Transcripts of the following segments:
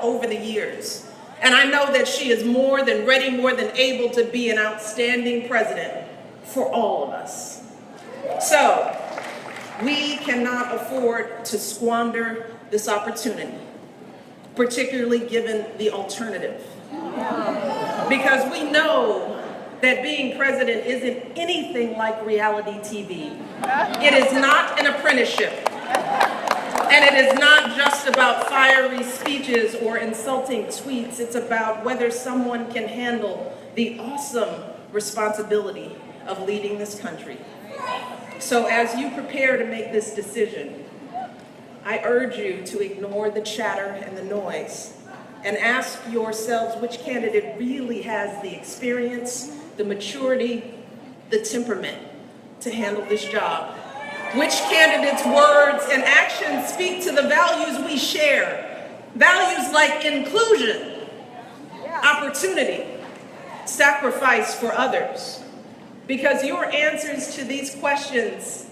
over the years. And I know that she is more than ready, more than able to be an outstanding president for all of us. So we cannot afford to squander this opportunity, particularly given the alternative. Because we know that being president isn't anything like reality TV. It is not an apprenticeship. And it is not just about fiery speeches or insulting tweets. It's about whether someone can handle the awesome responsibility of leading this country. So as you prepare to make this decision, I urge you to ignore the chatter and the noise and ask yourselves which candidate really has the experience, the maturity, the temperament to handle this job. Which candidate's words and actions speak to the values we share. Values like inclusion, opportunity, sacrifice for others. Because your answers to these questions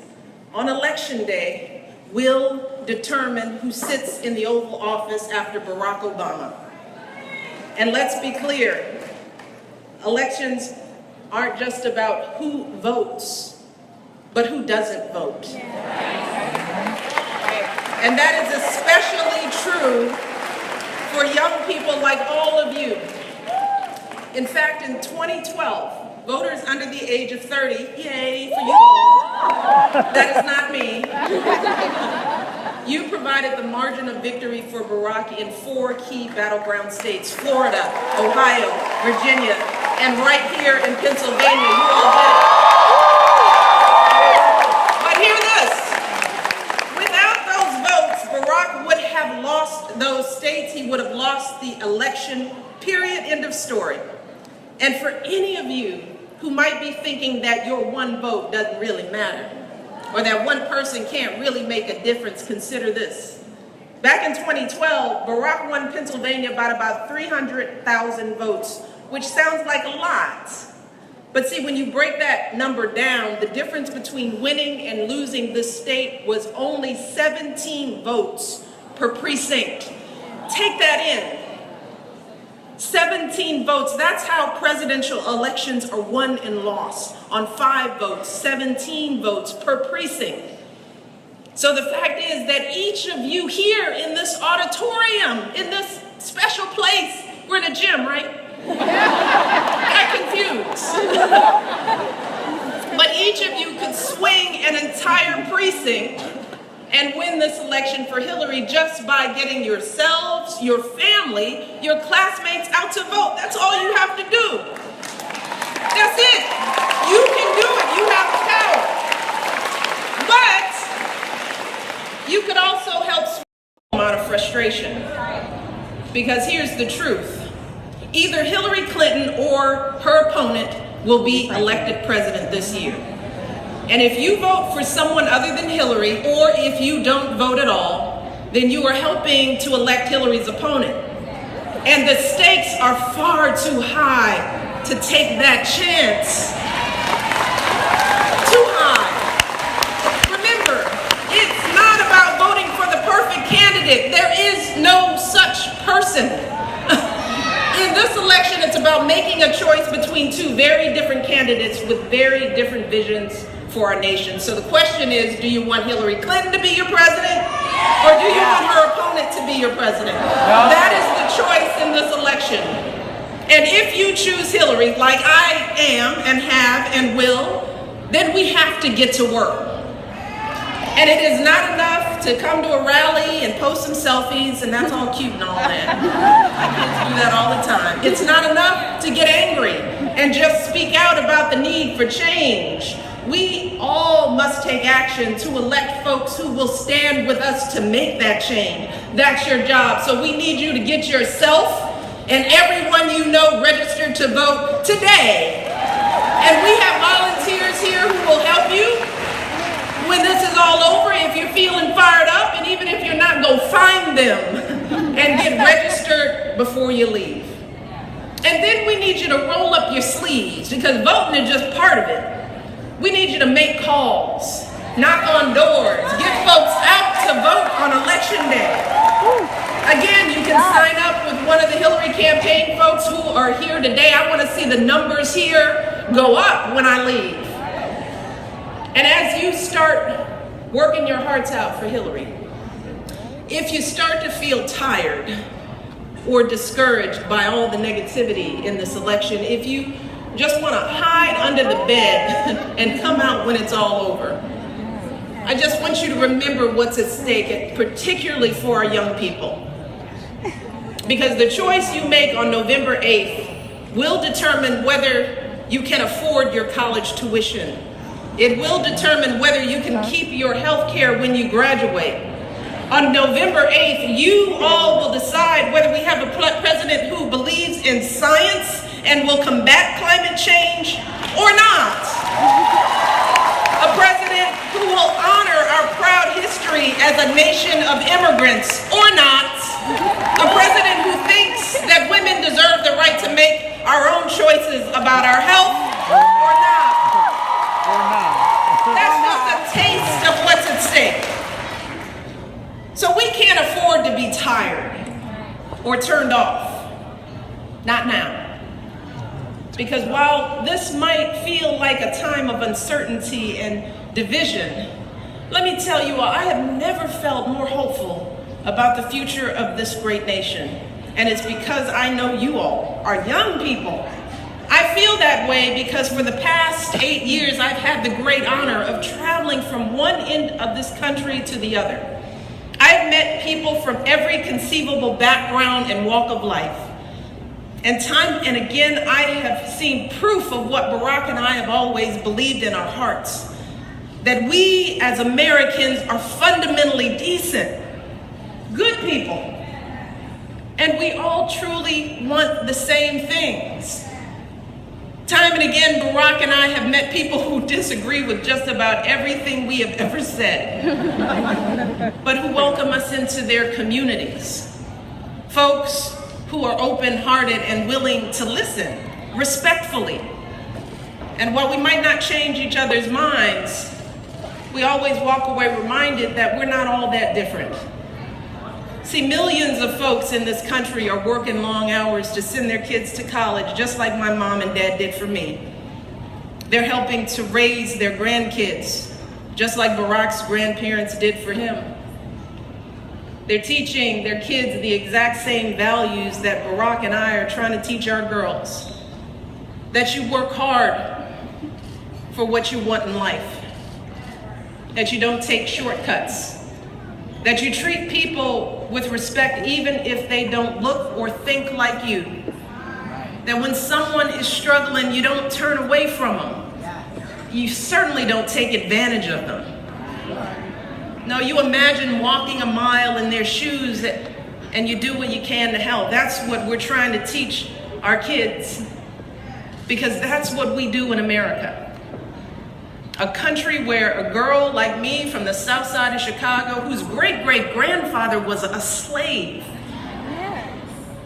on Election Day will determine who sits in the Oval Office after Barack Obama. And let's be clear, elections aren't just about who votes, but who doesn't vote. And that is especially true for young people like all of you. In fact, in 2012, voters under the age of 30, yay for you all, that is not me, you provided the margin of victory for Barack in 4 key battleground states: Florida, Ohio, Virginia, and right here in Pennsylvania. You all did it. Those states, he would have lost the election, period, end of story. And for any of you who might be thinking that your one vote doesn't really matter, or that one person can't really make a difference, consider this. Back in 2012, Barack won Pennsylvania by about 300,000 votes, which sounds like a lot. But see, when you break that number down, the difference between winning and losing this state was only 17 votes per precinct. Take that in. 17 votes, that's how presidential elections are won and lost. On 5 votes, 17 votes per precinct. So the fact is that each of you here in this auditorium, in this special place, we're in a gym, right? Got confused. But each of you could swing an entire precinct and win this election for Hillary just by getting yourselves, your family, your classmates out to vote. That's all you have to do. That's it. You can do it. You have the power. But you could also help a amount of frustration. Because here's the truth. Either Hillary Clinton or her opponent will be elected president this year. And if you vote for someone other than Hillary, or if you don't vote at all, then you are helping to elect Hillary's opponent. And the stakes are far too high to take that chance. Too high. Remember, it's not about voting for the perfect candidate. There is no such person. In this election, it's about making a choice between 2 very different candidates with very different visions for our nation. So the question is, do you want Hillary Clinton to be your president, or do you want her opponent to be your president? That is the choice in this election. And if you choose Hillary, like I am and have and will, then we have to get to work. And it is not enough to come to a rally and post some selfies, and that's all cute and all that. My kids do that all the time. It's not enough to get angry and just speak out about the need for change. We all must take action to elect folks who will stand with us to make that change. That's your job. So we need you to get yourself and everyone you know registered to vote today. And we have volunteers here who will help you when this is all over. If you're feeling fired up, and even if you're not, go find them and get registered before you leave. And then we need you to roll up your sleeves, because voting is just part of it. We need you to make calls, knock on doors, get folks out to vote on Election Day. Again, you can sign up with one of the Hillary campaign folks who are here today. I want to see the numbers here go up when I leave. And as you start working your hearts out for Hillary, if you start to feel tired or discouraged by all the negativity in this election, if you just want to hide under the bed and come out when it's all over, I just want you to remember what's at stake, particularly for our young people. Because the choice you make on November 8th will determine whether you can afford your college tuition. It will determine whether you can keep your health care when you graduate. On November 8th, you all will decide whether we have a president who believes in science and will combat climate change or not. A president who will honor our proud history as a nation of immigrants or not. A president who thinks that women deserve the right to make our own choices about our health or not. That's just a taste of what's at stake. So we can't afford to be tired or turned off. Not now. Because while this might feel like a time of uncertainty and division, let me tell you all, I have never felt more hopeful about the future of this great nation. And it's because I know you all are young people. I feel that way because for the past 8 years, I've had the great honor of traveling from one end of this country to the other. I've met people from every conceivable background and walk of life. And time and again, I have seen proof of what Barack and I have always believed in our hearts, that we as Americans are fundamentally decent, good people, and we all truly want the same things. Time and again, Barack and I have met people who disagree with just about everything we have ever said, but who welcome us into their communities. Folks who are open-hearted and willing to listen respectfully. And while we might not change each other's minds, we always walk away reminded that we're not all that different. See, millions of folks in this country are working long hours to send their kids to college, just like my mom and dad did for me. They're helping to raise their grandkids, just like Barack's grandparents did for him. They're teaching their kids the exact same values that Barack and I are trying to teach our girls. That you work hard for what you want in life. That you don't take shortcuts. That you treat people with respect even if they don't look or think like you. That when someone is struggling, you don't turn away from them. You certainly don't take advantage of them. No, you imagine walking a mile in their shoes and you do what you can to help. That's what we're trying to teach our kids, because that's what we do in America. A country where a girl like me from the south side of Chicago, whose great-great-grandfather was a slave,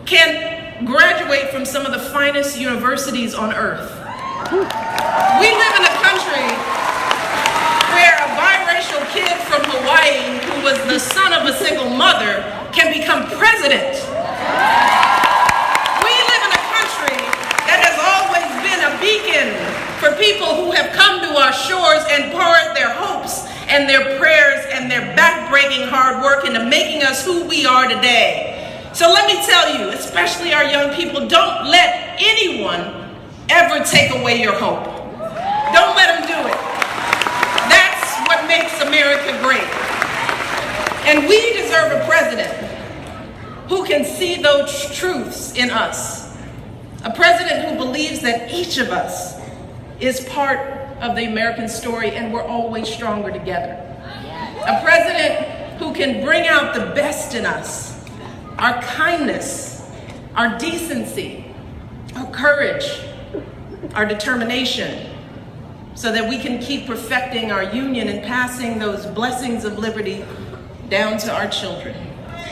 can graduate from some of the finest universities on earth. We live in a country where a biracial kid from Hawaii, who was the son of a single mother, can become president. We live in a country that has always been a beacon for people who have come to our shores and poured their hopes and their prayers and their back-breaking hard work into making us who we are today. So let me tell you, especially our young people, don't let anyone ever take away your hope. Don't let them do it. That's what makes America great. And we deserve a president who can see those truths in us. A president who believes that each of us is part of the American story and we're always stronger together. A president who can bring out the best in us, our kindness, our decency, our courage, our determination, so that we can keep perfecting our union and passing those blessings of liberty down to our children.